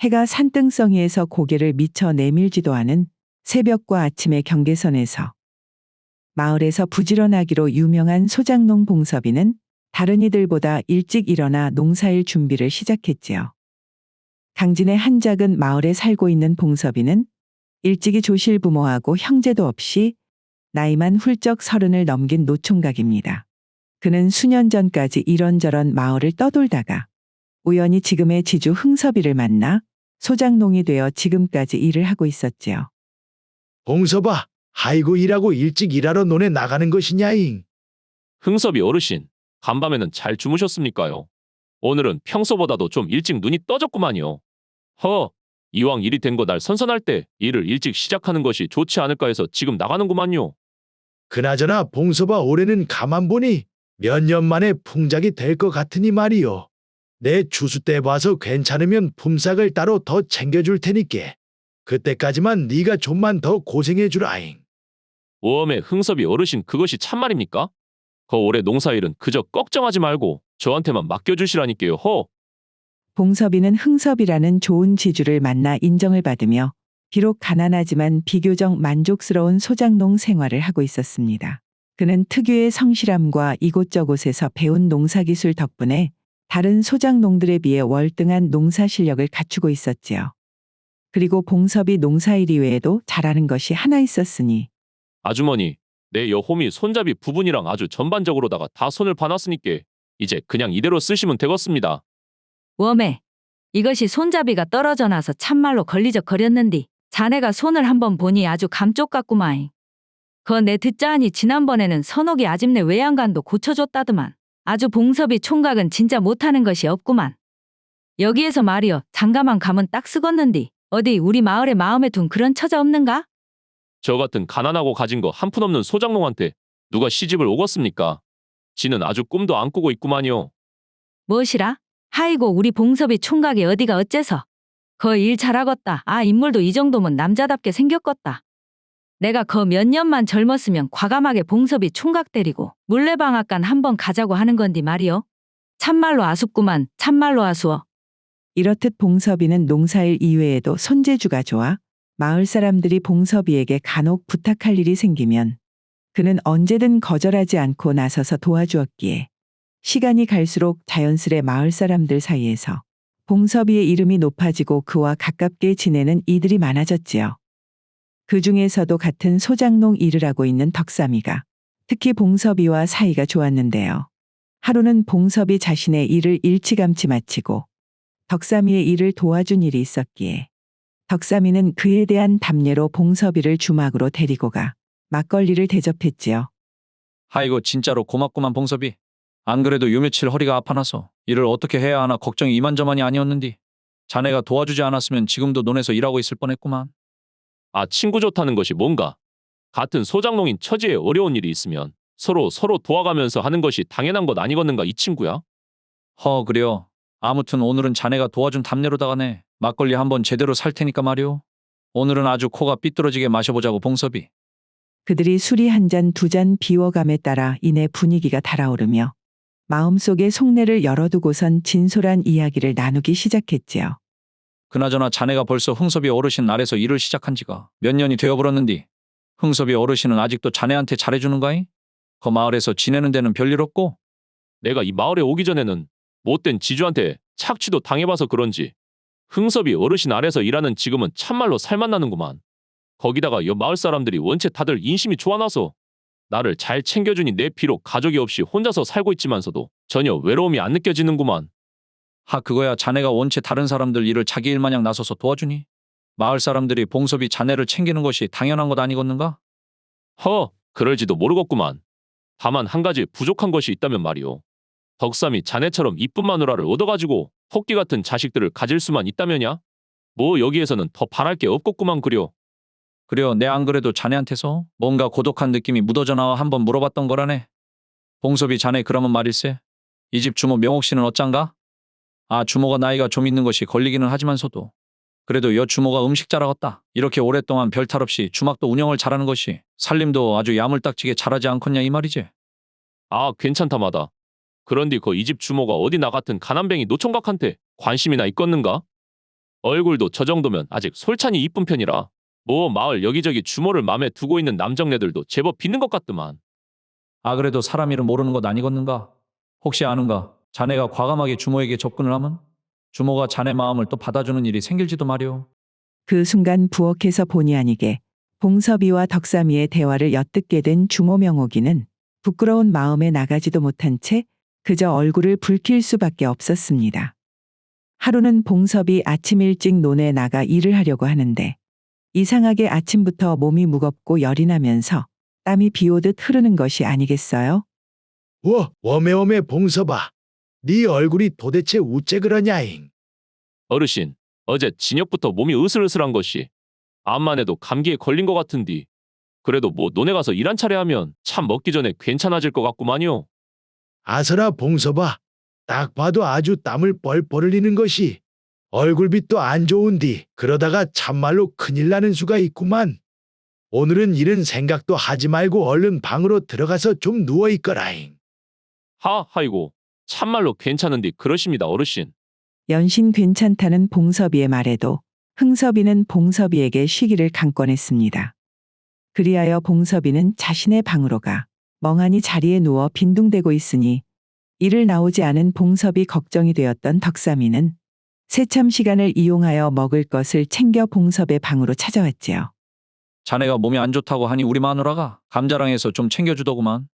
해가 산등성이에서 고개를 미쳐 내밀지도 않은 새벽과 아침의 경계선에서 마을에서 부지런하기로 유명한 소장농 봉섭이는 다른 이들보다 일찍 일어나 농사일 준비를 시작했지요. 강진의 한 작은 마을에 살고 있는 봉섭이는 일찍이 조실부모하고 형제도 없이 나이만 훌쩍 30을 넘긴 노총각입니다. 그는 수년 전까지 이런저런 마을을 떠돌다가 우연히 지금의 지주 흥섭이를 만나 소장농이 되어 지금까지 일을 하고 있었지요. 봉섭아, 아이고 일하고 일찍 일하러 논에 나가는 것이냐잉. 흥섭이 어르신, 간밤에는 잘 주무셨습니까요? 오늘은 평소보다도 좀 일찍 눈이 떠졌구만요. 이왕 일이 된 거 날 선선할 때 일을 일찍 시작하는 것이 좋지 않을까 해서 지금 나가는구만요. 그나저나 봉섭아 올해는 가만 보니 몇 년 만에 풍작이 될 것 같으니 말이요. 내 주수 때 봐서 괜찮으면 품삯을 따로 더 챙겨줄 테니께 그때까지만 네가 좀만 더 고생해 주라잉. 웜에 흥섭이 어르신 그것이 참말입니까? 올해 농사일은 그저 걱정하지 말고 저한테만 맡겨주시라니까요. 봉섭이는 흥섭이라는 좋은 지주를 만나 인정을 받으며 비록 가난하지만 비교적 만족스러운 소장농 생활을 하고 있었습니다. 그는 특유의 성실함과 이곳저곳에서 배운 농사기술 덕분에 다른 소장농들에 비해 월등한 농사 실력을 갖추고 있었지요. 그리고 봉섭이 농사일 이외에도 잘하는 것이 하나 있었으니 아주머니, 내 여홈이 손잡이 부분이랑 아주 전반적으로다가 다 손을 봐놨으니까 이제 그냥 이대로 쓰시면 되겠습니다. 웜에 이것이 손잡이가 떨어져 나서 참말로 걸리적거렸는디 자네가 손을 한번 보니 아주 감쪽 같구마잉. 내 듣자하니 지난번에는 선옥이 아집네 외양간도 고쳐줬다더만 아주 봉섭이 총각은 진짜 못하는 것이 없구만. 여기에서 말이여 장가만 가면 딱 쓰겄는디 어디 우리 마을에 마음에 둔 그런 처자 없는가? 저 같은 가난하고 가진 거 한 푼 없는 소장농한테 누가 시집을 오겠습니까? 지는 아주 꿈도 안 꾸고 있구만요. 무엇이라? 하이고 우리 봉섭이 총각이 어디가 어째서? 일 잘하겄다. 인물도 이 정도면 남자답게 생겼겄다. 내가 몇 년만 젊었으면 과감하게 봉섭이 총각 데리고 물레방앗간 한번 가자고 하는 건디 말이요. 참말로 아쉽구만. 참말로 아쉬워. 이렇듯 봉섭이는 농사일 이외에도 손재주가 좋아 마을 사람들이 봉섭이에게 간혹 부탁할 일이 생기면 그는 언제든 거절하지 않고 나서서 도와주었기에 시간이 갈수록 자연스레 마을 사람들 사이에서 봉섭이의 이름이 높아지고 그와 가깝게 지내는 이들이 많아졌지요. 그 중에서도 같은 소장농 일을 하고 있는 덕삼이가 특히 봉섭이와 사이가 좋았는데요. 하루는 봉섭이 자신의 일을 일찌감치 마치고 덕삼이의 일을 도와준 일이 있었기에 덕삼이는 그에 대한 답례로 봉섭이를 주막으로 데리고 가 막걸리를 대접했지요. 아이고 진짜로 고맙구만 봉섭이. 안 그래도 요 며칠 허리가 아파나서 일을 어떻게 해야 하나 걱정이 이만저만이 아니었는디 자네가 도와주지 않았으면 지금도 논에서 일하고 있을 뻔했구만. 친구 좋다는 것이 뭔가? 같은 소장농인 처지에 어려운 일이 있으면 서로 도와가면서 하는 것이 당연한 것 아니겠는가 이 친구야? 그래요. 아무튼 오늘은 자네가 도와준 답례로다가네 막걸리 한번 제대로 살 테니까 말이오. 오늘은 아주 코가 삐뚤어지게 마셔보자고 봉섭이. 그들이 술이 한 잔 두 잔 비워감에 따라 이내 분위기가 달아오르며 마음속에 속내를 열어두고선 진솔한 이야기를 나누기 시작했지요. 그나저나 자네가 벌써 흥섭이 어르신 아래서 일을 시작한 지가 몇 년이 되어버렸는디 흥섭이 어르신은 아직도 자네한테 잘해주는가이? 마을에서 지내는 데는 별일 없고? 내가 이 마을에 오기 전에는 못된 지주한테 착취도 당해봐서 그런지 흥섭이 어르신 아래서 일하는 지금은 참말로 살맛나는구만. 거기다가 여 마을 사람들이 원체 다들 인심이 좋아나서 나를 잘 챙겨주니 내 비록 가족이 없이 혼자서 살고 있지만서도 전혀 외로움이 안 느껴지는구만. 그거야 자네가 원체 다른 사람들 일을 자기 일마냥 나서서 도와주니? 마을 사람들이 봉섭이 자네를 챙기는 것이 당연한 것 아니겠는가? 그럴지도 모르겠구만. 다만 한 가지 부족한 것이 있다면 말이오. 덕삼이 자네처럼 이쁜 마누라를 얻어가지고 토끼 같은 자식들을 가질 수만 있다면야? 여기에서는 더 바랄 게 없겠구만 그려. 그래요. 내 안 그래도 자네한테서 뭔가 고독한 느낌이 묻어져 나와 한번 물어봤던 거라네. 봉섭이 자네 그러면 말일세. 이 집 주모 명옥 씨는 어쩐가? 주모가 나이가 좀 있는 것이 걸리기는 하지만서도 그래도 여 주모가 음식 잘하겄다. 이렇게 오랫동안 별탈 없이 주막도 운영을 잘하는 것이 살림도 아주 야물딱지게 잘하지 않겠냐 이 말이지. 괜찮다마다. 그런디 이 집 주모가 어디 나 같은 가난뱅이 노총각한테 관심이나 있겠는가? 얼굴도 저 정도면 아직 솔찬히 이쁜 편이라 뭐 마을 여기저기 주모를 맘에 두고 있는 남정네들도 제법 빚는 것 같더만. 아 그래도 사람 이름 모르는 것 아니겠는가? 혹시 아는가? 자네가 과감하게 주모에게 접근을 하면 주모가 자네 마음을 또 받아주는 일이 생길지도 말이오. 그 순간 부엌에서 본의 아니게 봉섭이와 덕삼이의 대화를 엿듣게 된 주모 명옥이는 부끄러운 마음에 나가지도 못한 채 그저 얼굴을 붉힐 수밖에 없었습니다. 하루는 봉섭이 아침 일찍 논에 나가 일을 하려고 하는데 이상하게 아침부터 몸이 무겁고 열이 나면서 땀이 비 오듯 흐르는 것이 아니겠어요? 워메워메 봉서봐. 네 얼굴이 도대체 우째 그러냐잉. 어르신, 어제 저녁부터 몸이 으슬으슬한 것이 암만 해도 감기에 걸린 것 같은디. 그래도 뭐 논에 가서 일 한 차례 하면 참 먹기 전에 괜찮아질 것 같구만요. 아서라 봉서봐. 딱 봐도 아주 땀을 뻘뻘 흘리는 것이 얼굴빛도 안 좋은디 그러다가 참말로 큰일 나는 수가 있구만. 오늘은 이런 생각도 하지 말고 얼른 방으로 들어가서 좀 누워 있거라잉. 하이고, 참말로 괜찮은디 그러십니다, 어르신. 연신 괜찮다는 봉섭이의 말에도 흥섭이는 봉섭이에게 쉬기를 강권했습니다. 그리하여 봉섭이는 자신의 방으로 가 멍하니 자리에 누워 빈둥대고 있으니 이를 나오지 않은 봉섭이 걱정이 되었던 덕삼이는 새참 시간을 이용하여 먹을 것을 챙겨 봉섭의 방으로 찾아왔지요. 자네가 몸이 안 좋다고 하니 우리 마누라가 감자랑해서 좀 챙겨주더구만.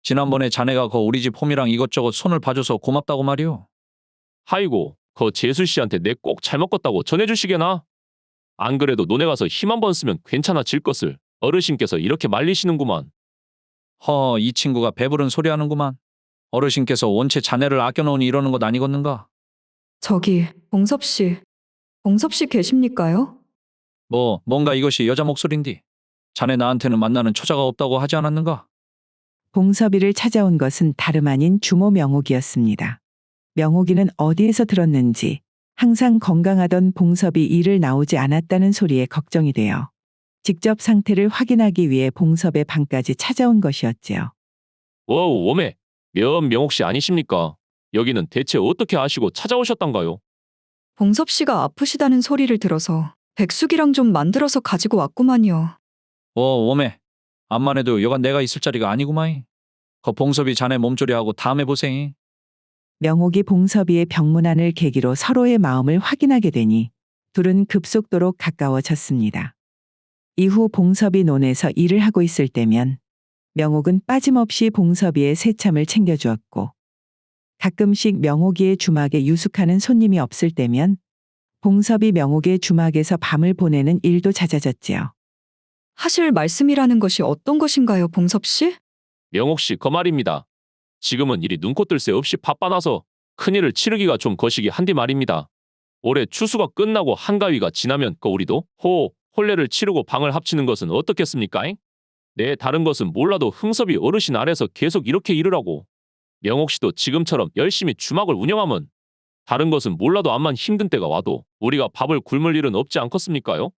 지난번에 자네가 거 우리 집 홈이랑 이것저것 손을 봐줘서 고맙다고 말이오. 하이고, 거 재수 씨한테 내 꼭 잘 먹었다고 전해주시게나? 안 그래도 논에 가서 힘 한 번 쓰면 괜찮아질 것을 어르신께서 이렇게 말리시는구만. 이 친구가 배부른 소리 하는구만. 어르신께서 원체 자네를 아껴놓으니 이러는 것 아니겠는가? 저기, 봉섭 씨. 봉섭 씨 계십니까요? 뭔가 이것이 여자 목소린디. 자네 나한테는 만나는 처자가 없다고 하지 않았는가? 봉섭이를 찾아온 것은 다름 아닌 주모 명옥이었습니다. 명옥이는 어디에서 들었는지 항상 건강하던 봉섭이 일을 나오지 않았다는 소리에 걱정이 되어 직접 상태를 확인하기 위해 봉섭의 방까지 찾아온 것이었지요. 워우, 워메, 명옥 씨 아니십니까? 여기는 대체 어떻게 아시고 찾아오셨던가요? 봉섭 씨가 아프시다는 소리를 들어서 백숙이랑 좀 만들어서 가지고 왔구만요. 오메. 암만 해도 여간 내가 있을 자리가 아니구마이. 거 봉섭이 자네 몸조리하고 다음에 보세이. 명옥이 봉섭이의 병문안을 계기로 서로의 마음을 확인하게 되니 둘은 급속도로 가까워졌습니다. 이후 봉섭이 논에서 일을 하고 있을 때면 명옥은 빠짐없이 봉섭이의 새참을 챙겨주었고 가끔씩 명옥이의 주막에 유숙하는 손님이 없을 때면 봉섭이 명옥의 주막에서 밤을 보내는 일도 잦아졌지요. 하실 말씀이라는 것이 어떤 것인가요, 봉섭 씨? 명옥 씨, 거 말입니다. 지금은 일이 눈코 뜰 새 없이 바빠나서 큰일을 치르기가 좀 거시기 한디 말입니다. 올해 추수가 끝나고 한가위가 지나면 우리도 혼례를 치르고 방을 합치는 것은 어떻겠습니까? 네, 다른 것은 몰라도 흥섭이 어르신 아래서 계속 이렇게 일을 하고 명옥 씨도 지금처럼 열심히 주막을 운영하면 다른 것은 몰라도 암만 힘든 때가 와도 우리가 밥을 굶을 일은 없지 않겠습니까요?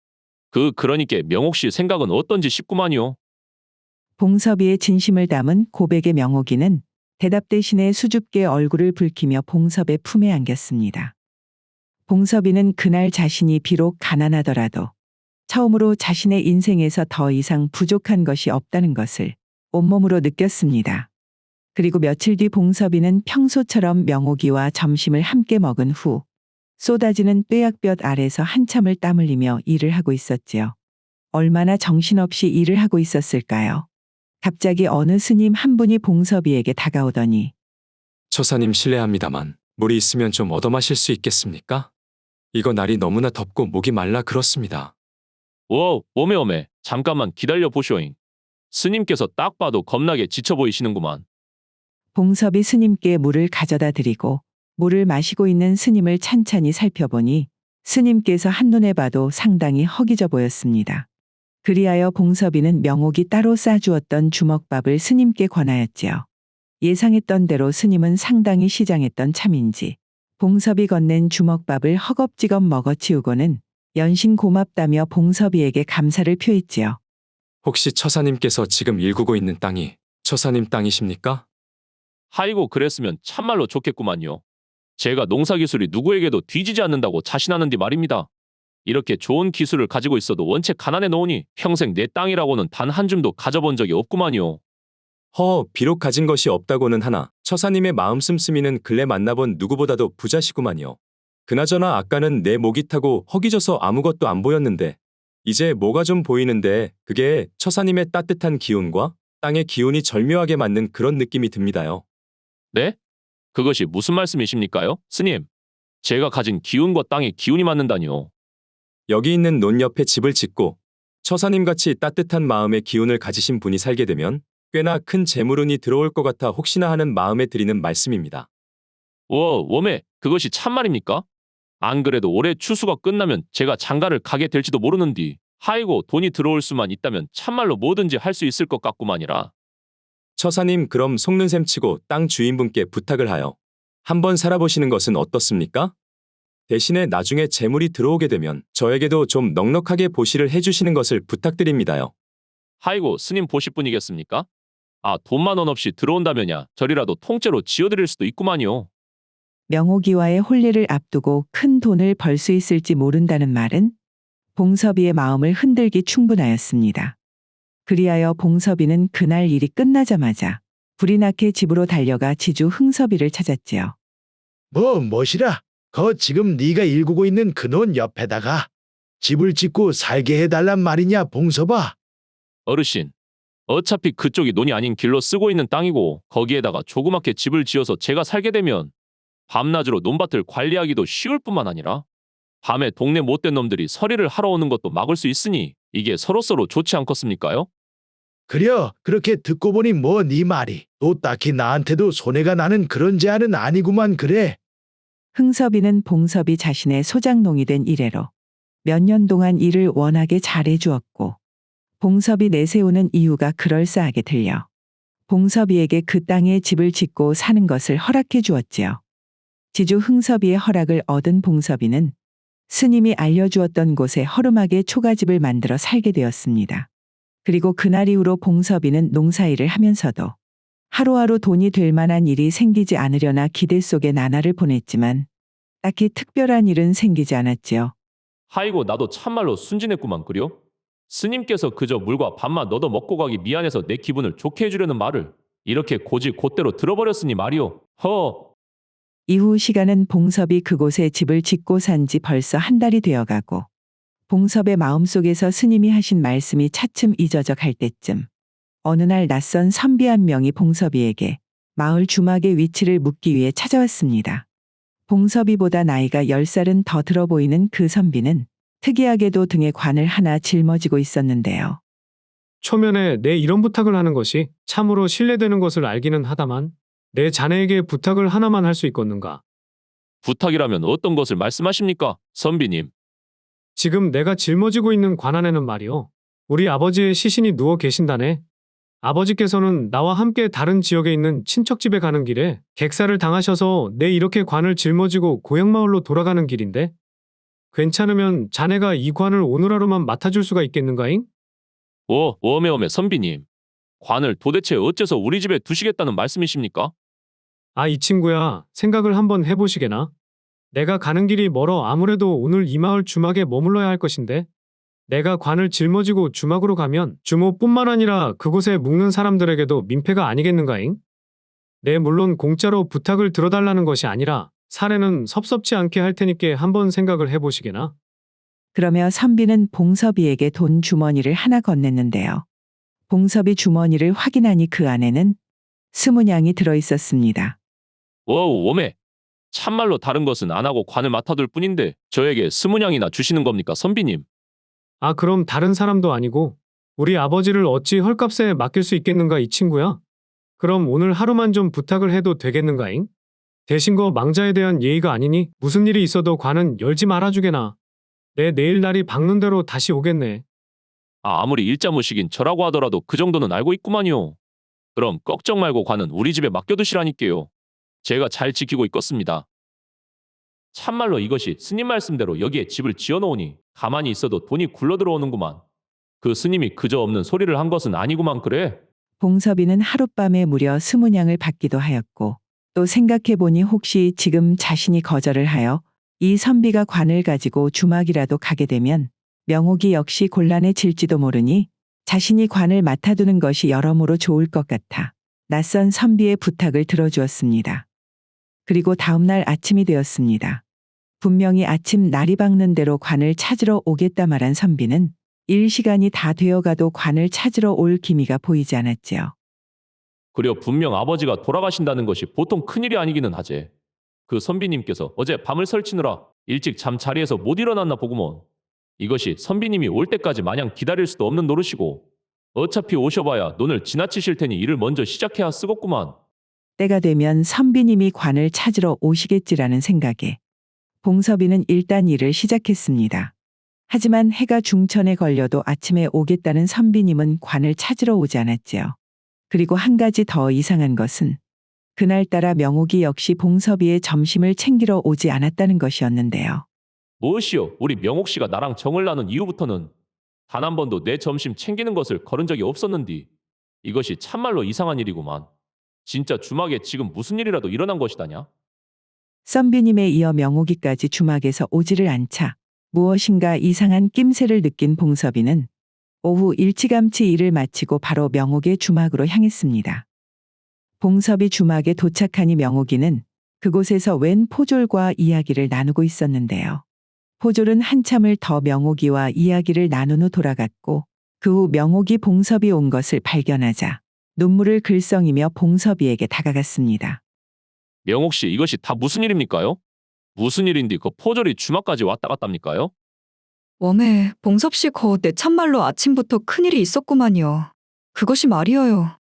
그러니까 명옥 씨 생각은 어떤지 싶구만요. 봉섭이의 진심을 담은 고백의 명옥이는 대답 대신에 수줍게 얼굴을 붉히며 봉섭의 품에 안겼습니다. 봉섭이는 그날 자신이 비록 가난하더라도 처음으로 자신의 인생에서 더 이상 부족한 것이 없다는 것을 온몸으로 느꼈습니다. 그리고 며칠 뒤 봉섭이는 평소처럼 명옥이와 점심을 함께 먹은 후 쏟아지는 뙤약볕 아래서 한참을 땀 흘리며 일을 하고 있었지요. 얼마나 정신없이 일을 하고 있었을까요? 갑자기 어느 스님 한 분이 봉섭이에게 다가오더니 처사님 실례합니다만 물이 있으면 좀 얻어 마실 수 있겠습니까? 이거 날이 너무나 덥고 목이 말라 그렇습니다. 오메, 잠깐만 기다려 보쇼잉. 스님께서 딱 봐도 겁나게 지쳐 보이시는구만. 봉섭이 스님께 물을 가져다 드리고 물을 마시고 있는 스님을 찬찬히 살펴보니 스님께서 한눈에 봐도 상당히 허기져 보였습니다. 그리하여 봉섭이는 명옥이 따로 싸주었던 주먹밥을 스님께 권하였지요. 예상했던 대로 스님은 상당히 시장했던 참인지 봉섭이 건넨 주먹밥을 허겁지겁 먹어치우고는 연신 고맙다며 봉섭이에게 감사를 표했지요. 혹시 처사님께서 지금 일구고 있는 땅이 처사님 땅이십니까? 하이고, 그랬으면 참말로 좋겠구만요. 제가 농사기술이 누구에게도 뒤지지 않는다고 자신하는디 말입니다. 이렇게 좋은 기술을 가지고 있어도 원체 가난해 놓으니 평생 내 땅이라고는 단 한 줌도 가져본 적이 없구만요. 비록 가진 것이 없다고는 하나 처사님의 마음 씀씀이는 근래 만나본 누구보다도 부자시구만요. 그나저나 아까는 내 목이 타고 허기져서 아무것도 안 보였는데 이제 뭐가 좀 보이는데 그게 처사님의 따뜻한 기운과 땅의 기운이 절묘하게 맞는 그런 느낌이 듭니다요. 네? 그것이 무슨 말씀이십니까요? 스님, 제가 가진 기운과 땅의 기운이 맞는다니요. 여기 있는 논 옆에 집을 짓고 처사님같이 따뜻한 마음의 기운을 가지신 분이 살게 되면 꽤나 큰 재물운이 들어올 것 같아 혹시나 하는 마음에 드리는 말씀입니다. 웜에 그것이 참말입니까? 안 그래도 올해 추수가 끝나면 제가 장가를 가게 될지도 모르는디 하이고 돈이 들어올 수만 있다면 참말로 뭐든지 할 수 있을 것 같구만이라. 처사님 그럼 속는 셈 치고 땅 주인분께 부탁을 하여 한번 살아보시는 것은 어떻습니까? 대신에 나중에 재물이 들어오게 되면 저에게도 좀 넉넉하게 보시를 해주시는 것을 부탁드립니다요. 하이고 스님 보실 분이겠습니까? 아, 돈만 원 없이 들어온다면야 저리라도 통째로 지어드릴 수도 있구만요. 명옥이와의 혼례를 앞두고 큰 돈을 벌 수 있을지 모른다는 말은 봉섭이의 마음을 흔들기 충분하였습니다. 그리하여 봉섭이는 그날 일이 끝나자마자 불이 나게 집으로 달려가 지주 흥섭이를 찾았지요. 뭐시라? 지금 네가 일구고 있는 그 논 옆에다가 집을 짓고 살게 해달란 말이냐, 봉섭아? 어르신, 어차피 그쪽이 논이 아닌 길로 쓰고 있는 땅이고 거기에다가 조그맣게 집을 지어서 제가 살게 되면 밤낮으로 논밭을 관리하기도 쉬울 뿐만 아니라 밤에 동네 못된 놈들이 서리를 하러 오는 것도 막을 수 있으니 이게 서로서로 좋지 않겠습니까요? 그려, 그렇게 듣고 보니 네 말이 또 딱히 나한테도 손해가 나는 그런 제안은 아니구만 그래. 흥섭이는 봉섭이 자신의 소장농이 된 이래로 몇 년 동안 일을 워낙에 잘해 주었고 봉섭이 내세우는 이유가 그럴싸하게 들려 봉섭이에게 그 땅에 집을 짓고 사는 것을 허락해 주었지요. 지주 흥섭이의 허락을 얻은 봉섭이는 스님이 알려주었던 곳에 허름하게 초가집을 만들어 살게 되었습니다. 그리고 그날 이후로 봉섭이는 농사일을 하면서도 하루하루 돈이 될 만한 일이 생기지 않으려나 기대 속에 나날을 보냈지만 딱히 특별한 일은 생기지 않았지요. 하이고 나도 참말로 순진했구만 그려? 스님께서 그저 물과 밥만 얻어 먹고 가기 미안해서 내 기분을 좋게 해주려는 말을 이렇게 고지 곧대로 들어버렸으니 말이오. 이후 시간은 봉섭이 그곳에 집을 짓고 산 지 벌써 한 달이 되어가고 봉섭의 마음속에서 스님이 하신 말씀이 차츰 잊어져 갈 때쯤 어느 날 낯선 선비 한 명이 봉섭이에게 마을 주막의 위치를 묻기 위해 찾아왔습니다. 봉섭이보다 나이가 10살은 더 들어 보이는 그 선비는 특이하게도 등에 관을 하나 짊어지고 있었는데요. 초면에 내 이런 부탁을 하는 것이 참으로 신뢰되는 것을 알기는 하다만 내 자네에게 부탁을 하나만 할 수 있겠는가? 부탁이라면 어떤 것을 말씀하십니까, 선비님? 지금 내가 짊어지고 있는 관 안에는 말이오. 우리 아버지의 시신이 누워 계신다네. 아버지께서는 나와 함께 다른 지역에 있는 친척 집에 가는 길에 객사를 당하셔서 내 이렇게 관을 짊어지고 고향마을로 돌아가는 길인데 괜찮으면 자네가 이 관을 오늘 하루만 맡아줄 수가 있겠는가잉? 워메 선비님. 관을 도대체 어째서 우리 집에 두시겠다는 말씀이십니까? 아, 이 친구야, 생각을 한번 해보시게나. 내가 가는 길이 멀어 아무래도 오늘 이 마을 주막에 머물러야 할 것인데 내가 관을 짊어지고 주막으로 가면 주모뿐만 아니라 그곳에 묵는 사람들에게도 민폐가 아니겠는가잉? 네, 물론 공짜로 부탁을 들어달라는 것이 아니라 사례는 섭섭지 않게 할 테니께 한번 생각을 해보시게나. 그러며 선비는 봉섭이에게 돈 주머니를 하나 건넸는데요. 봉섭이 주머니를 확인하니 그 안에는 20냥이 들어있었습니다. 워메. 참말로 다른 것은 안 하고 관을 맡아둘 뿐인데 저에게 20냥이나 주시는 겁니까, 선비님? 아, 그럼 다른 사람도 아니고 우리 아버지를 어찌 헐값에 맡길 수 있겠는가 이 친구야? 그럼 오늘 하루만 좀 부탁을 해도 되겠는가잉? 대신 거 망자에 대한 예의가 아니니 무슨 일이 있어도 관은 열지 말아주게나. 내 내일 날이 밝는 대로 다시 오겠네. 아무리 일자무식인 저라고 하더라도 그 정도는 알고 있구만요. 그럼 걱정 말고 관은 우리 집에 맡겨두시라니께요. 제가 잘 지키고 있겠습니다. 참말로 이것이 스님 말씀대로 여기에 집을 지어놓으니 가만히 있어도 돈이 굴러들어오는구만. 그 스님이 그저 없는 소리를 한 것은 아니구만 그래. 봉섭이는 하룻밤에 무려 20냥을 받기도 하였고 또 생각해보니 혹시 지금 자신이 거절을 하여 이 선비가 관을 가지고 주막이라도 가게 되면 명옥이 역시 곤란에 질지도 모르니 자신이 관을 맡아두는 것이 여러모로 좋을 것 같아 낯선 선비의 부탁을 들어주었습니다. 그리고 다음날 아침이 되었습니다. 분명히 아침 날이 밝는 대로 관을 찾으러 오겠다 말한 선비는 일 시간이 다 되어가도 관을 찾으러 올 기미가 보이지 않았지요. 그려 분명 아버지가 돌아가신다는 것이 보통 큰일이 아니기는 하제. 그 선비님께서 어제 밤을 설치느라 일찍 잠자리에서 못 일어났나 보구먼. 이것이 선비님이 올 때까지 마냥 기다릴 수도 없는 노릇이고 어차피 오셔봐야 논을 지나치실 테니 일을 먼저 시작해야 쓰겠구만. 때가 되면 선비님이 관을 찾으러 오시겠지라는 생각에 봉섭이는 일단 일을 시작했습니다. 하지만 해가 중천에 걸려도 아침에 오겠다는 선비님은 관을 찾으러 오지 않았지요. 그리고 한 가지 더 이상한 것은 그날따라 명옥이 역시 봉섭이의 점심을 챙기러 오지 않았다는 것이었는데요. 무엇이요? 우리 명옥 씨가 나랑 정을 나눈 이후부터는 단 한 번도 내 점심 챙기는 것을 거른 적이 없었는디. 이것이 참말로 이상한 일이구만. 진짜 주막에 지금 무슨 일이라도 일어난 것이다냐? 선비님에 이어 명옥이까지 주막에서 오지를 않자 무엇인가 이상한 낌새를 느낀 봉섭이는 오후 일찌감치 일을 마치고 바로 명옥의 주막으로 향했습니다. 봉섭이 주막에 도착하니 명옥이는 그곳에서 웬 포졸과 이야기를 나누고 있었는데요. 포졸은 한참을 더 명옥이와 이야기를 나눈 후 돌아갔고 그 후 명옥이 봉섭이 온 것을 발견하자 눈물을 글썽이며 봉섭이에게 다가갔습니다. 명옥 씨, 이것이 다 무슨 일입니까요? 무슨 일인디 그 포졸이 주막까지 왔다 갔답니까요? 웜에 봉섭씨 내 참말로 아침부터 큰일이 있었구만요. 그것이 말이어요.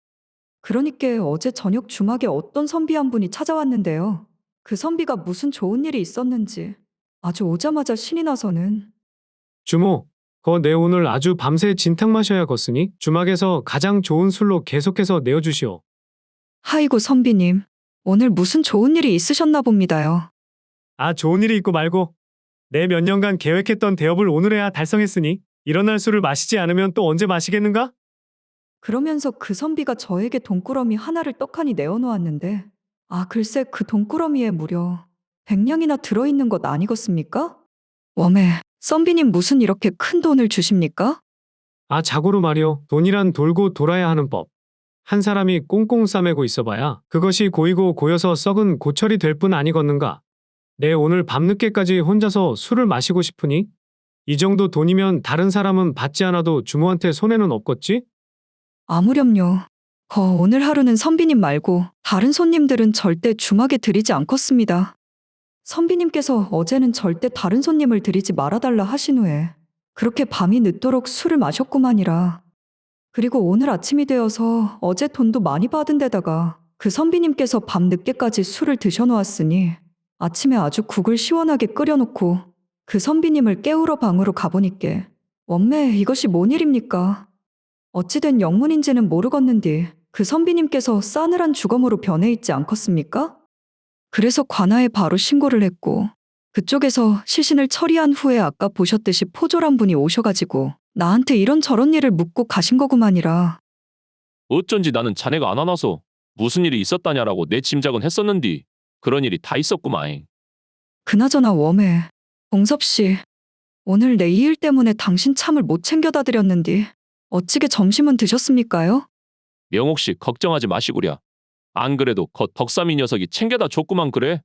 그러니까 어제 저녁 주막에 어떤 선비 한 분이 찾아왔는데요. 그 선비가 무슨 좋은 일이 있었는지 아주 오자마자 신이 나서는 주모, 내 오늘 아주 밤새 진탕 마셔야겠으니 주막에서 가장 좋은 술로 계속해서 내어주시오. 하이고 선비님, 오늘 무슨 좋은 일이 있으셨나 봅니다요. 아, 좋은 일이 있고 말고 내 몇 년간 계획했던 대업을 오늘에야 달성했으니 일어날 술을 마시지 않으면 또 언제 마시겠는가? 그러면서 그 선비가 저에게 돈꾸러미 하나를 떡하니 내어놓았는데 글쎄 그 돈꾸러미에 무려 100냥이나 들어있는 것 아니겠습니까? 웜에 선비님 무슨 이렇게 큰 돈을 주십니까? 아, 자고로 말이오. 돈이란 돌고 돌아야 하는 법. 한 사람이 꽁꽁 싸매고 있어봐야 그것이 고이고 고여서 썩은 고철이 될 뿐 아니겠는가. 내 오늘 밤늦게까지 혼자서 술을 마시고 싶으니 이 정도 돈이면 다른 사람은 받지 않아도 주모한테 손해는 없겠지? 아무렴요. 오늘 하루는 선비님 말고 다른 손님들은 절대 주막에 들이지 않겠습니다. 선비님께서 어제는 절대 다른 손님을 들이지 말아달라 하신 후에 그렇게 밤이 늦도록 술을 마셨구만이라. 그리고 오늘 아침이 되어서 어제 돈도 많이 받은 데다가 그 선비님께서 밤 늦게까지 술을 드셔놓았으니 아침에 아주 국을 시원하게 끓여놓고 그 선비님을 깨우러 방으로 가보니께 원매 이것이 뭔 일입니까? 어찌된 영문인지는 모르겠는디 그 선비님께서 싸늘한 주검으로 변해 있지 않겠습니까? 그래서 관아에 바로 신고를 했고 그쪽에서 시신을 처리한 후에 아까 보셨듯이 포졸 한 분이 오셔가지고 나한테 이런저런 일을 묻고 가신 거구만이라. 어쩐지 나는 자네가 안 와놔서 무슨 일이 있었다냐라고 내 짐작은 했었는디 그런 일이 다 있었구만. 그나저나 웜에 봉섭씨 오늘 내 이 일 때문에 당신 참을 못 챙겨다 드렸는디 어찌게 점심은 드셨습니까요? 명옥 씨 걱정하지 마시구랴. 안 그래도 덕삼이 녀석이 챙겨다 줬구만 그래.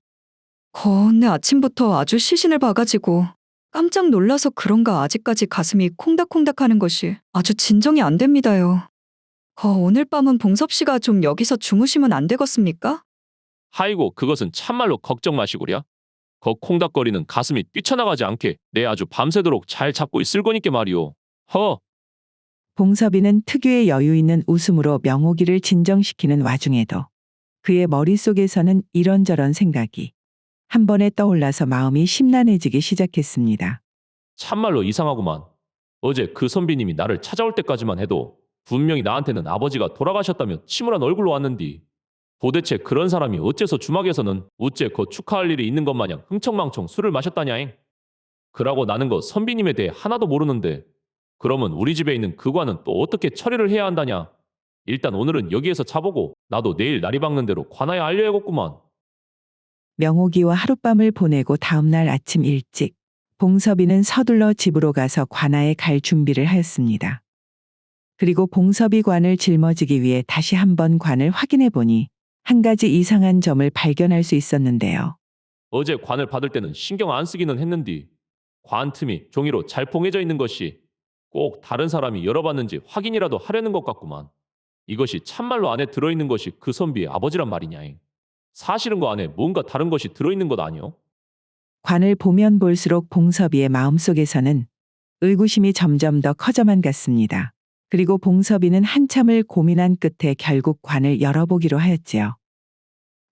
내 아침부터 아주 시신을 봐가지고 깜짝 놀라서 그런가 아직까지 가슴이 콩닥콩닥하는 것이 아주 진정이 안 됩니다요. 오늘 밤은 봉섭씨가 좀 여기서 주무시면 안 되겠습니까? 하이고 그것은 참말로 걱정 마시구랴. 콩닥거리는 가슴이 뛰쳐나가지 않게 내 아주 밤새도록 잘 잡고 있을 거니께 말이오. 봉섭이는 특유의 여유 있는 웃음으로 명옥이를 진정시키는 와중에도 그의 머릿속에서는 이런저런 생각이 한 번에 떠올라서 마음이 심란해지기 시작했습니다. 참말로 이상하구만. 어제 그 선비님이 나를 찾아올 때까지만 해도 분명히 나한테는 아버지가 돌아가셨다며 침울한 얼굴로 왔는디 도대체 그런 사람이 어째서 주막에서는 우째 축하할 일이 있는 것 마냥 흥청망청 술을 마셨다냐잉. 그러고 나는 거 선비님에 대해 하나도 모르는데 그러면 우리 집에 있는 그 관은 또 어떻게 처리를 해야 한다냐. 일단 오늘은 여기에서 자보고 나도 내일 날이 밝는 대로 관아에 알려야겠구만. 명옥이와 하룻밤을 보내고 다음날 아침 일찍 봉섭이는 서둘러 집으로 가서 관아에 갈 준비를 하였습니다. 그리고 봉섭이 관을 짊어지기 위해 다시 한번 관을 확인해 보니 한 가지 이상한 점을 발견할 수 있었는데요. 어제 관을 받을 때는 신경 안 쓰기는 했는디 관 틈이 종이로 잘 봉해져 있는 것이 꼭 다른 사람이 열어봤는지 확인이라도 하려는 것 같구만. 이것이 참말로 안에 들어있는 것이 그 선비의 아버지란 말이냐잉. 사실은 그 안에 뭔가 다른 것이 들어있는 것 아니오? 관을 보면 볼수록 봉섭이의 마음속에서는 의구심이 점점 더 커져만 갔습니다. 그리고 봉섭이는 한참을 고민한 끝에 결국 관을 열어보기로 하였지요.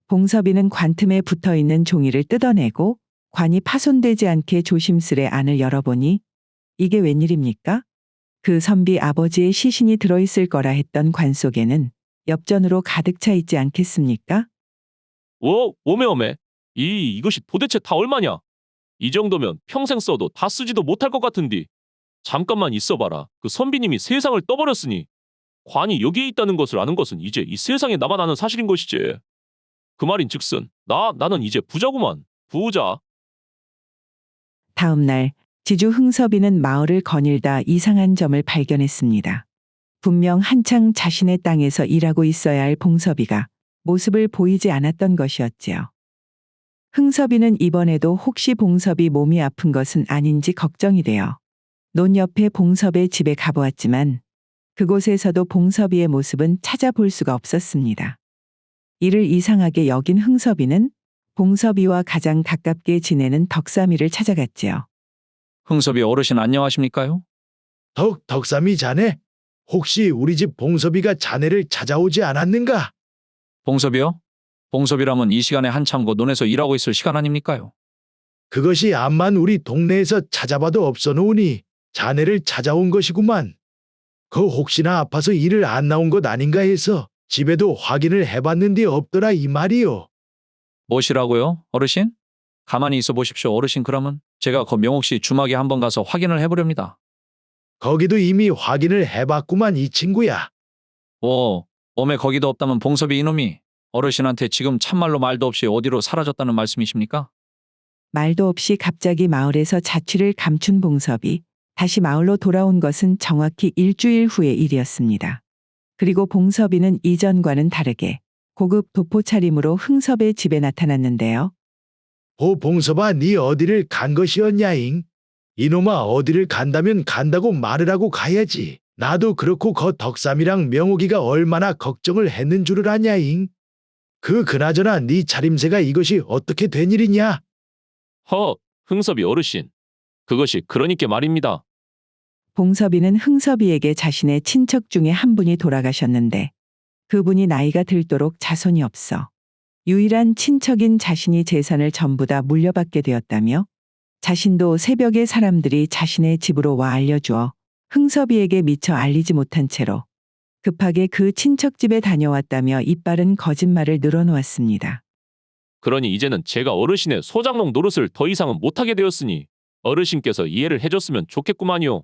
봉섭이는 관틈에 붙어있는 종이를 뜯어내고 관이 파손되지 않게 조심스레 안을 열어보니 이게 웬일입니까? 그 선비 아버지의 시신이 들어있을 거라 했던 관 속에는 엽전으로 가득 차 있지 않겠습니까? 오메. 이것이 도대체 다 얼마냐? 이 정도면 평생 써도 다 쓰지도 못할 것 같은디. 잠깐만 있어봐라. 그 선비님이 세상을 떠버렸으니 관이 여기에 있다는 것을 아는 것은 이제 이 세상에 나만 아는 사실인 것이지. 그 말인즉슨 나는 이제 부자구만. 부자. 다음 날 지주 흥섭이는 마을을 거닐다 이상한 점을 발견했습니다. 분명 한창 자신의 땅에서 일하고 있어야 할 봉섭이가 모습을 보이지 않았던 것이었지요. 흥섭이는 이번에도 혹시 봉섭이 몸이 아픈 것은 아닌지 걱정이 되어 논 옆에 봉섭의 집에 가보았지만 그곳에서도 봉섭이의 모습은 찾아볼 수가 없었습니다. 이를 이상하게 여긴 흥섭이는 봉섭이와 가장 가깝게 지내는 덕삼이를 찾아갔지요. 흥섭이 어르신 안녕하십니까요? 덕삼이 자네? 혹시 우리 집 봉섭이가 자네를 찾아오지 않았는가? 봉섭이요? 봉섭이라면 이 시간에 한참 그 논에서 일하고 있을 시간 아닙니까요? 그것이 암만 우리 동네에서 찾아봐도 없어 놓으니 자네를 찾아온 것이구만. 그 혹시나 아파서 일을 안 나온 것 아닌가 해서 집에도 확인을 해봤는데 없더라 이 말이요. 무엇이라고요, 어르신? 가만히 있어 보십시오, 어르신. 그러면 제가 그 명옥 씨 주막에 한번 가서 확인을 해보렵니다. 거기도 이미 확인을 해봤구만 이 친구야. 몸에 거기도 없다면 봉섭이 이놈이 어르신한테 지금 참말로 말도 없이 어디로 사라졌다는 말씀이십니까? 말도 없이 갑자기 마을에서 자취를 감춘 봉섭이 다시 마을로 돌아온 것은 정확히 일주일 후의 일이었습니다. 그리고 봉섭이는 이전과는 다르게 고급 도포 차림으로 흥섭의 집에 나타났는데요. 봉섭아 네 어디를 간 것이었냐잉? 이놈아 어디를 간다면 간다고 말을 하고 가야지. 나도 그렇고 거 덕삼이랑 명옥이가 얼마나 걱정을 했는 줄을 아냐잉? 그나저나 네 차림새가 이것이 어떻게 된 일이냐? 흥섭이 어르신. 그것이 그러니까 말입니다. 봉섭이는 흥섭이에게 자신의 친척 중에 한 분이 돌아가셨는데 그분이 나이가 들도록 자손이 없어 유일한 친척인 자신이 재산을 전부 다 물려받게 되었다며 자신도 새벽에 사람들이 자신의 집으로 와 알려주어 흥섭이에게 미처 알리지 못한 채로 급하게 그 친척 집에 다녀왔다며 이빨은 거짓말을 늘어놓았습니다. 그러니 이제는 제가 어르신의 소장농 노릇을 더 이상은 못하게 되었으니 어르신께서 이해를 해줬으면 좋겠구만요.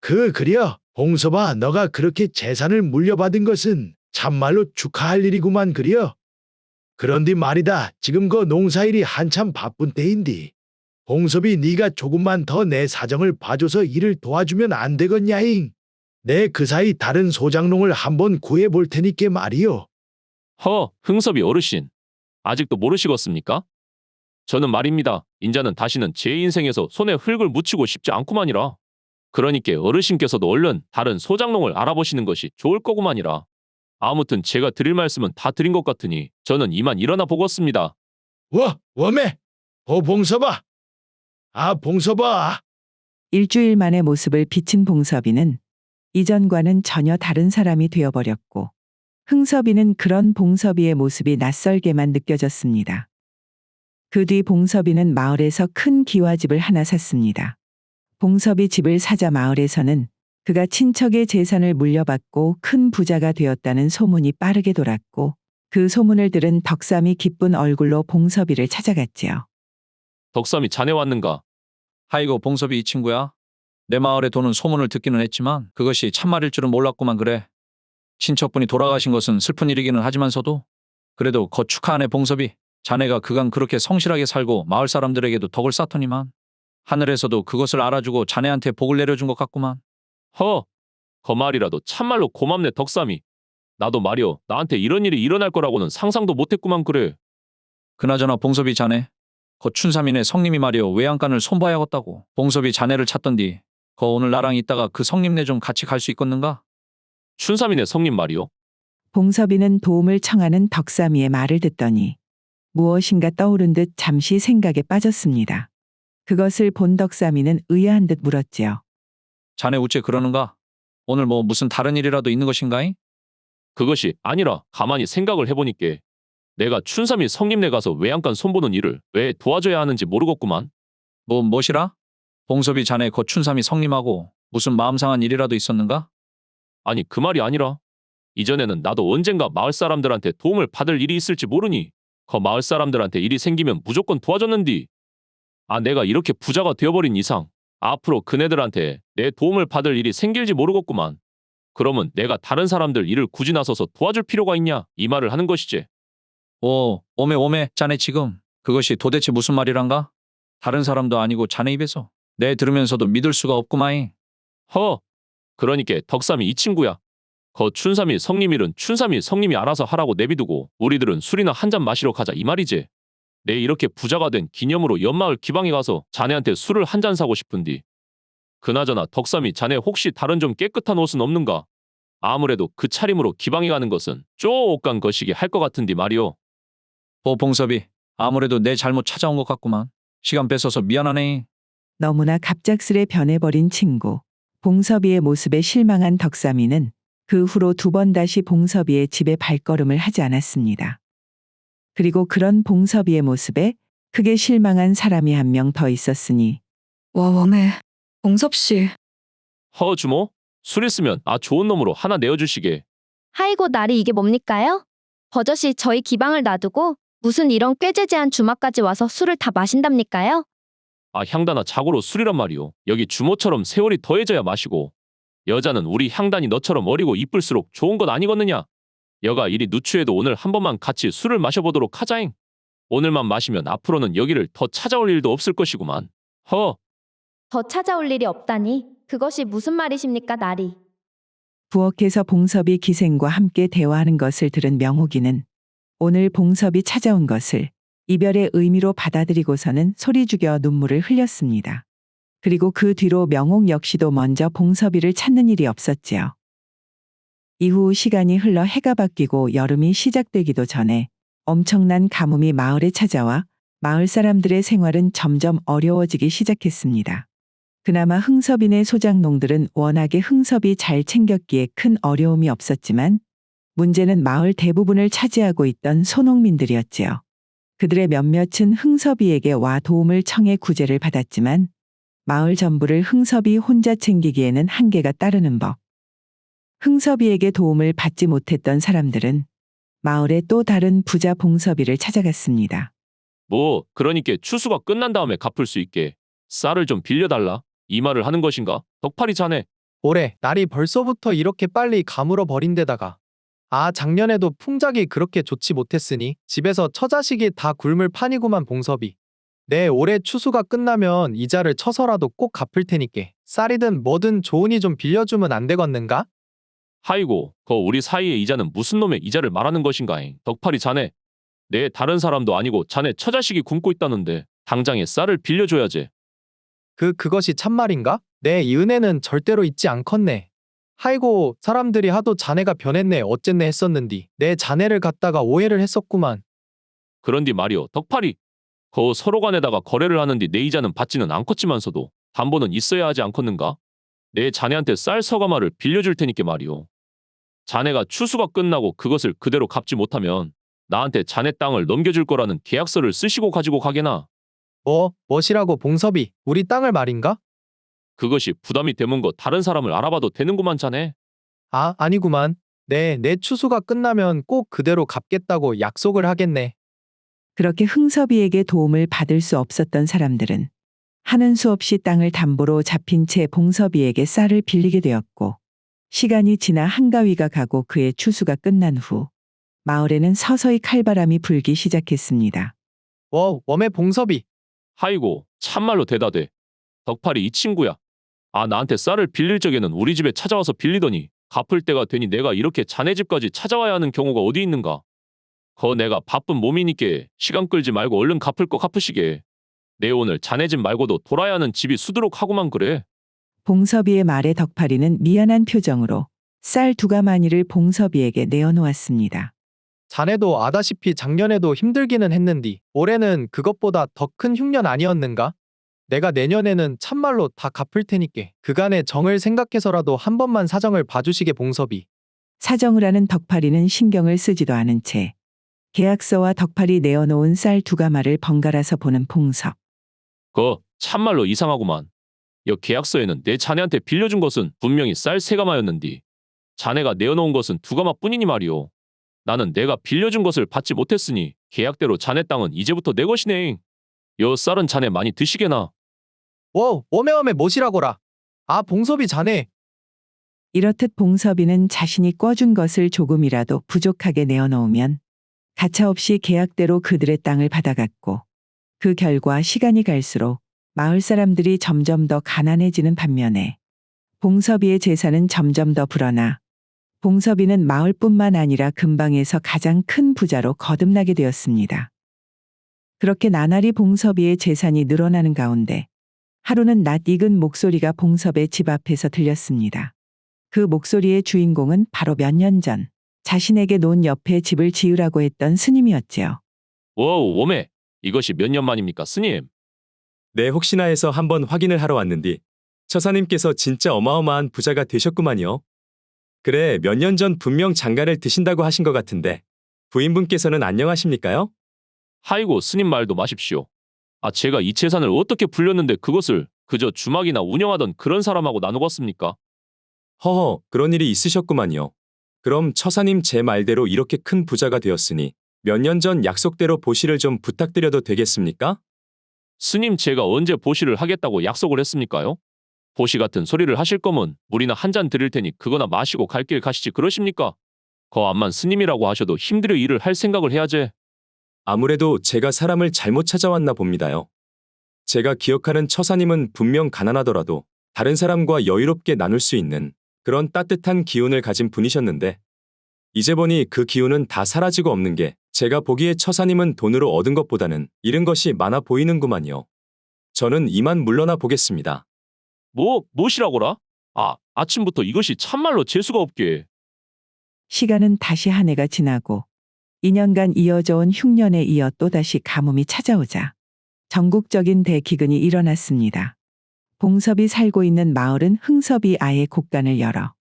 그려 봉섭아 너가 그렇게 재산을 물려받은 것은 참말로 축하할 일이구만 그려. 그런데 말이다 지금 그 농사일이 한참 바쁜 때인디. 봉섭이 네가 조금만 더 내 사정을 봐줘서 일을 도와주면 안 되겠냐잉. 내 그 사이 다른 소장농을 한번 구해볼 테니께 말이요. 흥섭이 어르신. 아직도 모르시겠습니까? 저는 말입니다. 인자는 다시는 제 인생에서 손에 흙을 묻히고 싶지 않구만이라. 그러니까 어르신께서도 얼른 다른 소장농을 알아보시는 것이 좋을 거구만이라. 아무튼 제가 드릴 말씀은 다 드린 것 같으니 저는 이만 일어나 보겠습니다. 웜에 봉섭아. 봉섭아. 일주일 만의 모습을 비친 봉섭이는 이전과는 전혀 다른 사람이 되어버렸고 흥섭이는 그런 봉섭이의 모습이 낯설게만 느껴졌습니다. 그 뒤 봉섭이는 마을에서 큰 기와집을 하나 샀습니다. 봉섭이 집을 사자 마을에서는 그가 친척의 재산을 물려받고 큰 부자가 되었다는 소문이 빠르게 돌았고 그 소문을 들은 덕삼이 기쁜 얼굴로 봉섭이를 찾아갔지요. 덕삼이 자네 왔는가? 아이고 봉섭이 이 친구야. 내 마을에 도는 소문을 듣기는 했지만 그것이 참말일 줄은 몰랐구만. 그래. 친척분이 돌아가신 것은 슬픈 일이기는 하지만서도 그래도 거 축하하네 봉섭이. 자네가 그간 그렇게 성실하게 살고 마을 사람들에게도 덕을 쌓더니만 하늘에서도 그것을 알아주고 자네한테 복을 내려준 것 같구만. 허, 거 말이라도 참말로 고맙네 덕삼이. 나도 말이여 나한테 이런 일이 일어날 거라고는 상상도 못했구만 그래. 그나저나 봉섭이 자네, 거 춘삼이네 성님이 말이여 외양간을 손봐야겠다고. 봉섭이 자네를 찾던디 거 오늘 나랑 있다가 그 성님네 좀 같이 갈 수 있겠는가? 춘삼이네 성님 말이요. 봉섭이는 도움을 청하는 덕삼이의 말을 듣더니 무엇인가 떠오른 듯 잠시 생각에 빠졌습니다. 그것을 본 덕삼이는 의아한 듯 물었지요. 자네 우째 그러는가? 오늘 뭐 무슨 다른 일이라도 있는 것인가이? 그것이 아니라 가만히 생각을 해보니께 내가 춘삼이 성님네 가서 외양간 손보는 일을 왜 도와줘야 하는지 모르겠구만. 무엇이라? 봉섭이 자네 거 춘삼이 성님하고 무슨 마음 상한 일이라도 있었는가? 아니 그 말이 아니라 이전에는 나도 언젠가 마을 사람들한테 도움을 받을 일이 있을지 모르니 거 마을 사람들한테 일이 생기면 무조건 도와줬는디. 아 내가 이렇게 부자가 되어버린 이상 앞으로 그네들한테 내 도움을 받을 일이 생길지 모르겠구만. 그러면 내가 다른 사람들 일을 굳이 나서서 도와줄 필요가 있냐 이 말을 하는 것이지. 오메 자네 지금 그것이 도대체 무슨 말이란가? 다른 사람도 아니고 자네 입에서 내 들으면서도 믿을 수가 없구마이. 허, 그러니까 덕삼이 이 친구야. 거 춘삼이 성님 일은 춘삼이 성님이 알아서 하라고 내비두고 우리들은 술이나 한 잔 마시러 가자 이 말이지. 내 이렇게 부자가 된 기념으로 옆마을 기방에 가서 자네한테 술을 한 잔 사고 싶은디. 그나저나 덕삼이 자네 혹시 다른 좀 깨끗한 옷은 없는가? 아무래도 그 차림으로 기방에 가는 것은 쪼 옷간 것이기 할 것 같은디 말이오. 봉섭이 아무래도 내 잘못 찾아온 것 같구만. 시간 뺏어서 미안하네. 너무나 갑작스레 변해버린 친구. 봉섭이의 모습에 실망한 덕삼이는 그 후로 두 번 다시 봉섭이의 집에 발걸음을 하지 않았습니다. 그리고 그런 봉섭이의 모습에 크게 실망한 사람이 한 명 더 있었으니 와, 웜에. 봉섭씨, 허 주모? 술 있으면 좋은 놈으로 하나 내어주시게. 하이고 날이 이게 뭡니까요? 버젓이 저희 기방을 놔두고 무슨 이런 꾀죄죄한 주막까지 와서 술을 다 마신답니까요? 향단아 자고로 술이란 말이오. 여기 주모처럼 세월이 더해져야 마시고 여자는 우리 향단이 너처럼 어리고 이쁠수록 좋은 것 아니겠느냐. 여가 이리 누추해도 오늘 한 번만 같이 술을 마셔보도록 하자잉. 오늘만 마시면 앞으로는 여기를 더 찾아올 일도 없을 것이구만. 허. 더 찾아올 일이 없다니 그것이 무슨 말이십니까 나리. 부엌에서 봉섭이 기생과 함께 대화하는 것을 들은 명옥이는 오늘 봉섭이 찾아온 것을 이별의 의미로 받아들이고서는 소리 죽여 눈물을 흘렸습니다. 그리고 그 뒤로 명옥 역시도 먼저 봉섭이를 찾는 일이 없었지요. 이후 시간이 흘러 해가 바뀌고 여름이 시작되기도 전에 엄청난 가뭄이 마을에 찾아와 마을 사람들의 생활은 점점 어려워지기 시작했습니다. 그나마 흥섭이네 소작농들은 워낙에 흥섭이 잘 챙겼기에 큰 어려움이 없었지만 문제는 마을 대부분을 차지하고 있던 소농민들이었지요. 그들의 몇몇은 흥섭이에게 와 도움을 청해 구제를 받았지만 마을 전부를 흥섭이 혼자 챙기기에는 한계가 따르는 법. 흥섭이에게 도움을 받지 못했던 사람들은 마을의 또 다른 부자 봉섭이를 찾아갔습니다. 그러니까 추수가 끝난 다음에 갚을 수 있게 쌀을 좀 빌려달라 이 말을 하는 것인가? 덕팔이 자네. 올해 날이 벌써부터 이렇게 빨리 가물어 버린 데다가 작년에도 풍작이 그렇게 좋지 못했으니 집에서 처자식이 다 굶을 판이구만 봉섭이. 내 올해 추수가 끝나면 이자를 쳐서라도 꼭 갚을 테니께 쌀이든 뭐든 좋으니 좀 빌려주면 안 되겠는가? 하이고 거 우리 사이의 이자는 무슨 놈의 이자를 말하는 것인가잉. 덕팔이 자네. 내 다른 사람도 아니고 자네 처자식이 굶고 있다는데 당장에 쌀을 빌려줘야지. 그것이 참말인가? 내 이 은혜는 절대로 잊지 않겠네. 하이고 사람들이 하도 자네가 변했네 어쨌네 했었는디 내 자네를 갖다가 오해를 했었구만. 그런디 말이오 덕팔이. 거 서로 간에다가 거래를 하는디 내 이자는 받지는 않겠지만서도 담보는 있어야 하지 않겠는가? 내 자네한테 쌀 서가마를 빌려줄 테니까 말이오. 자네가 추수가 끝나고 그것을 그대로 갚지 못하면 나한테 자네 땅을 넘겨줄 거라는 계약서를 쓰시고 가지고 가게나. 뭐시라고 봉섭이 우리 땅을 말인가? 그것이 부담이 되면 거 다른 사람을 알아봐도 되는구만 자네. 아니구만. 내 추수가 끝나면 꼭 그대로 갚겠다고 약속을 하겠네. 그렇게 흥섭이에게 도움을 받을 수 없었던 사람들은 하는 수 없이 땅을 담보로 잡힌 채 봉섭이에게 쌀을 빌리게 되었고 시간이 지나 한가위가 가고 그의 추수가 끝난 후 마을에는 서서히 칼바람이 불기 시작했습니다. 웜의 봉섭이. 하이고, 참말로 대다돼. 덕팔이 이 친구야. 아, 나한테 쌀을 빌릴 적에는 우리 집에 찾아와서 빌리더니 갚을 때가 되니 내가 이렇게 자네 집까지 찾아와야 하는 경우가 어디 있는가? 내가 바쁜 몸이니께 시간 끌지 말고 얼른 갚을 거 갚으시게. 내 오늘 자네 집 말고도 돌아야 하는 집이 수두룩 하고만 그래. 봉섭이의 말에 덕팔이는 미안한 표정으로 쌀 2가마니를 봉섭이에게 내어놓았습니다. 자네도 아다시피 작년에도 힘들기는 했는디 올해는 그것보다 더 큰 흉년 아니었는가? 내가 내년에는 참말로 다 갚을 테니께 그간의 정을 생각해서라도 한 번만 사정을 봐주시게 봉섭이. 사정을 하는 덕팔이는 신경을 쓰지도 않은 채 계약서와 덕팔이 내어놓은 쌀 2가마를 번갈아서 보는 봉섭. 참말로 이상하구만. 여 계약서에는 내 자네한테 빌려준 것은 분명히 쌀 3가마였는디 자네가 내어놓은 것은 2가마뿐이니 말이오. 나는 내가 빌려준 것을 받지 못했으니 계약대로 자네 땅은 이제부터 내 것이네. 여 쌀은 자네 많이 드시게나. 웜의 못이라고라. 아 봉섭이 자네. 이렇듯 봉섭이는 자신이 꿔준 것을 조금이라도 부족하게 내어놓으면 가차없이 계약대로 그들의 땅을 받아갔고 그 결과 시간이 갈수록 마을 사람들이 점점 더 가난해지는 반면에 봉섭이의 재산은 점점 더 불어나 봉섭이는 마을뿐만 아니라 근방에서 가장 큰 부자로 거듭나게 되었습니다. 그렇게 나날이 봉섭이의 재산이 늘어나는 가운데 하루는 낯익은 목소리가 봉섭의 집 앞에서 들렸습니다. 그 목소리의 주인공은 바로 몇 년 전 자신에게 논 옆에 집을 지으라고 했던 스님이었지요. 웜에, 이것이 몇 년 만입니까, 스님? 네, 혹시나 해서 한번 확인을 하러 왔는디 처사님께서 진짜 어마어마한 부자가 되셨구만요. 그래, 몇 년 전 분명 장가를 드신다고 하신 것 같은데 부인분께서는 안녕하십니까요? 하이고, 스님 말도 마십시오. 아, 제가 이 재산을 어떻게 불렸는데 그것을 그저 주막이나 운영하던 그런 사람하고 나누었습니까? 허허, 그런 일이 있으셨구만요. 그럼 처사님 제 말대로 이렇게 큰 부자가 되었으니 몇 년 전 약속대로 보시를 좀 부탁드려도 되겠습니까? 스님, 제가 언제 보시를 하겠다고 약속을 했습니까요? 보시 같은 소리를 하실 거면 물이나 한 잔 드릴 테니 그거나 마시고 갈 길 가시지 그러십니까? 암만 스님이라고 하셔도 힘들여 일을 할 생각을 해야지. 아무래도 제가 사람을 잘못 찾아왔나 봅니다요. 제가 기억하는 처사님은 분명 가난하더라도 다른 사람과 여유롭게 나눌 수 있는 그런 따뜻한 기운을 가진 분이셨는데 이제 보니 그 기운은 다 사라지고 없는 게 제가 보기에 처사님은 돈으로 얻은 것보다는 잃은 것이 많아 보이는구만요. 저는 이만 물러나 보겠습니다. 무엇이라고라? 아침부터 이것이 참말로 재수가 없게. 시간은 다시 한 해가 지나고 2년간 이어져 온 흉년에 이어 또다시 가뭄이 찾아오자 전국적인 대기근이 일어났습니다. 봉섭이 살고 있는 마을은 흥섭이 아예 곳간을 열어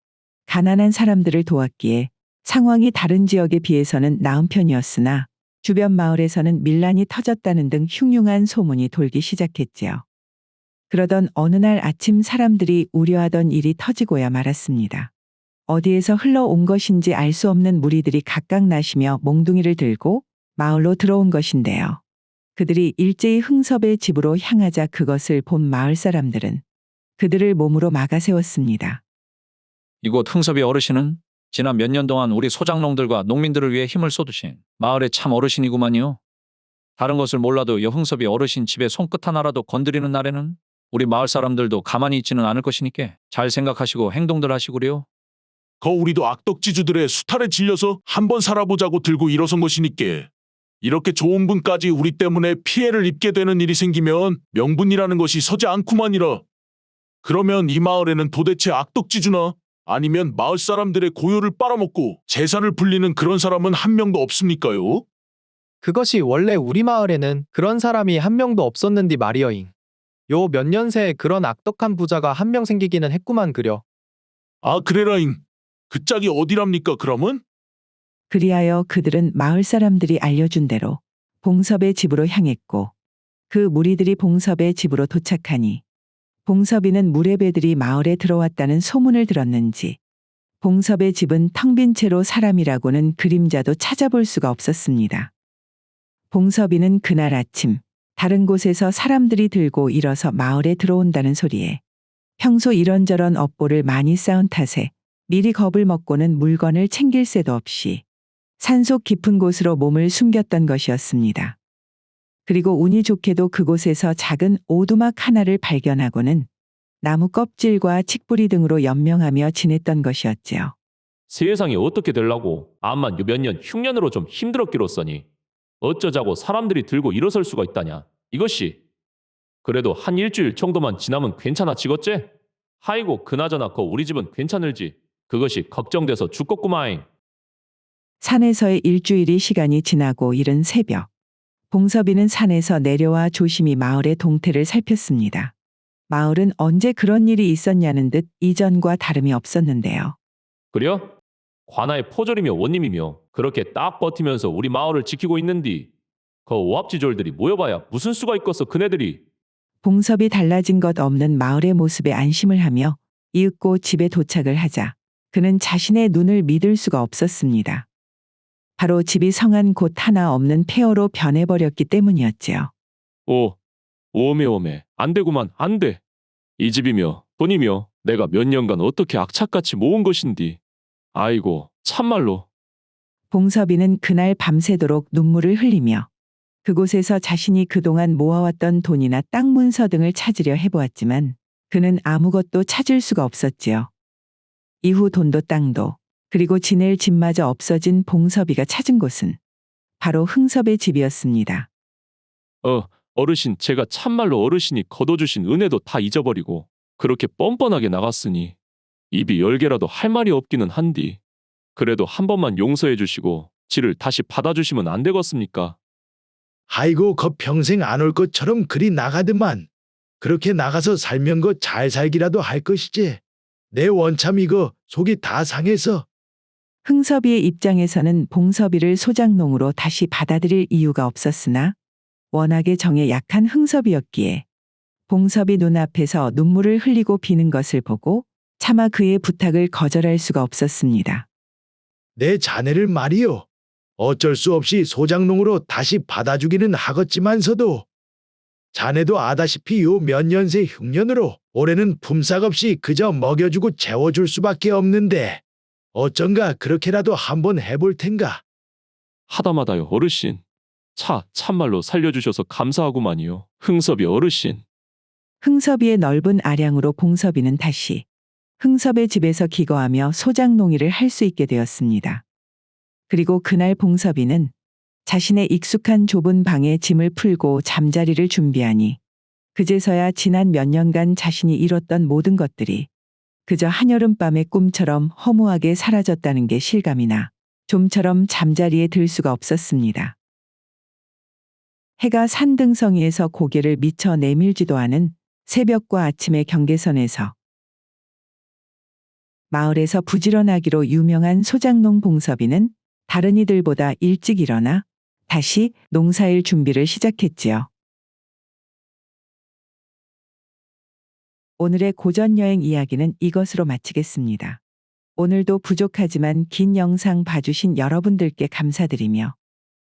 가난한 사람들을 도왔기에 상황이 다른 지역에 비해서는 나은 편이었으나 주변 마을에서는 밀란이 터졌다는 등 흉흉한 소문이 돌기 시작했지요. 그러던 어느 날 아침 사람들이 우려하던 일이 터지고야 말았습니다. 어디에서 흘러온 것인지 알 수 없는 무리들이 각각 나시며 몽둥이를 들고 마을로 들어온 것인데요. 그들이 일제히 흥섭의 집으로 향하자 그것을 본 마을 사람들은 그들을 몸으로 막아세웠습니다. 이곳 흥섭이 어르신은 지난 몇 년 동안 우리 소장농들과 농민들을 위해 힘을 쏟으신 마을의 참 어르신이구만요. 다른 것을 몰라도 여 흥섭이 어르신 집에 손끝 하나라도 건드리는 날에는 우리 마을 사람들도 가만히 있지는 않을 것이니께 잘 생각하시고 행동들 하시구려. 우리도 악덕지주들의 수탈에 질려서 한번 살아보자고 들고 일어선 것이니께 이렇게 좋은 분까지 우리 때문에 피해를 입게 되는 일이 생기면 명분이라는 것이 서지 않구만이라. 그러면 이 마을에는 도대체 악덕지주나 아니면 마을 사람들의 고요를 빨아먹고 재산을 불리는 그런 사람은 한 명도 없습니까요? 그것이 원래 우리 마을에는 그런 사람이 한 명도 없었는디 말이여잉. 요 몇 년 새에 그런 악덕한 부자가 한 명 생기기는 했구만 그려. 아, 그래라잉. 그 짝이 어디랍니까 그러면? 그리하여 그들은 마을 사람들이 알려준 대로 봉섭의 집으로 향했고 그 무리들이 봉섭의 집으로 도착하니 봉섭이는 무례배들이 마을에 들어왔다는 소문을 들었는지 봉섭의 집은 텅 빈 채로 사람이라고는 그림자도 찾아볼 수가 없었습니다. 봉섭이는 그날 아침 다른 곳에서 사람들이 들고 일어서 마을에 들어온다는 소리에 평소 이런저런 업보를 많이 쌓은 탓에 미리 겁을 먹고는 물건을 챙길 새도 없이 산속 깊은 곳으로 몸을 숨겼던 것이었습니다. 그리고 운이 좋게도 그곳에서 작은 오두막 하나를 발견하고는 나무 껍질과 칡뿌리 등으로 연명하며 지냈던 것이었지요. 세상이 어떻게 될라고 암만 몇 년 흉년으로 좀 힘들었기로써니 어쩌자고 사람들이 들고 일어설 수가 있다냐. 이것이 그래도 한 일주일 정도만 지나면 괜찮아지겠지? 하이고 그나저나 우리 집은 괜찮을지 그것이 걱정돼서 죽겠구마잉. 산에서의 일주일이 시간이 지나고 이른 새벽. 봉섭이는 산에서 내려와 조심히 마을의 동태를 살폈습니다. 마을은 언제 그런 일이 있었냐는 듯 이전과 다름이 없었는데요. 그려? 관아의 포졸이며 원님이며 그렇게 딱 버티면서 우리 마을을 지키고 있는디 그 오합지졸들이 모여봐야 무슨 수가 있겠어 그네들이. 봉섭이 달라진 것 없는 마을의 모습에 안심을 하며 이윽고 집에 도착을 하자 그는 자신의 눈을 믿을 수가 없었습니다. 바로 집이 성한 곳 하나 없는 폐허로 변해버렸기 때문이었지요. 오메 안 되구만 안 돼. 이 집이며 돈이며 내가 몇 년간 어떻게 악착같이 모은 것인디. 아이고 참말로. 봉섭이는 그날 밤새도록 눈물을 흘리며 그곳에서 자신이 그동안 모아왔던 돈이나 땅 문서 등을 찾으려 해보았지만 그는 아무것도 찾을 수가 없었지요. 이후 돈도 땅도 그리고 지낼 집마저 없어진 봉섭이가 찾은 곳은 바로 흥섭의 집이었습니다. 어르신 제가 참말로 어르신이 거둬주신 은혜도 다 잊어버리고 그렇게 뻔뻔하게 나갔으니 입이 10개라도 할 말이 없기는 한디 그래도 한 번만 용서해 주시고 지를 다시 받아주시면 안 되겠습니까? 아이고 거 평생 안 올 것처럼 그리 나가드만. 그렇게 나가서 살면 거 잘 살기라도 할 것이지. 내 원참 이거 속이 다 상해서. 흥섭이의 입장에서는 봉섭이를 소장농으로 다시 받아들일 이유가 없었으나 워낙에 정에 약한 흥섭이었기에 봉섭이 눈앞에서 눈물을 흘리고 비는 것을 보고 차마 그의 부탁을 거절할 수가 없었습니다. 내 자네를 말이요. 어쩔 수 없이 소장농으로 다시 받아주기는 하겠지만서도 자네도 아다시피 요 몇 년새 흉년으로 올해는 품삯 없이 그저 먹여주고 재워줄 수밖에 없는데 어쩐가 그렇게라도 한번 해볼 텐가. 하다마다요 어르신. 참말로 살려주셔서 감사하구만요. 흥섭이 어르신. 흥섭이의 넓은 아량으로 봉섭이는 다시 흥섭의 집에서 기거하며 소장농이를 할 수 있게 되었습니다. 그리고 그날 봉섭이는 자신의 익숙한 좁은 방에 짐을 풀고 잠자리를 준비하니 그제서야 지난 몇 년간 자신이 이뤘던 모든 것들이 그저 한여름밤의 꿈처럼 허무하게 사라졌다는 게 실감이나 좀처럼 잠자리에 들 수가 없었습니다. 해가 산등성이에서 고개를 미쳐 내밀지도 않은 새벽과 아침의 경계선에서 마을에서 부지런하기로 유명한 소장농 봉섭이는 다른 이들보다 일찍 일어나 다시 농사일 준비를 시작했지요. 오늘의 고전여행 이야기는 이것으로 마치겠습니다. 오늘도 부족하지만 긴 영상 봐주신 여러분들께 감사드리며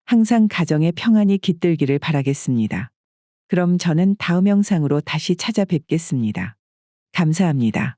항상 가정의 평안이 깃들기를 바라겠습니다. 그럼 저는 다음 영상으로 다시 찾아뵙겠습니다. 감사합니다.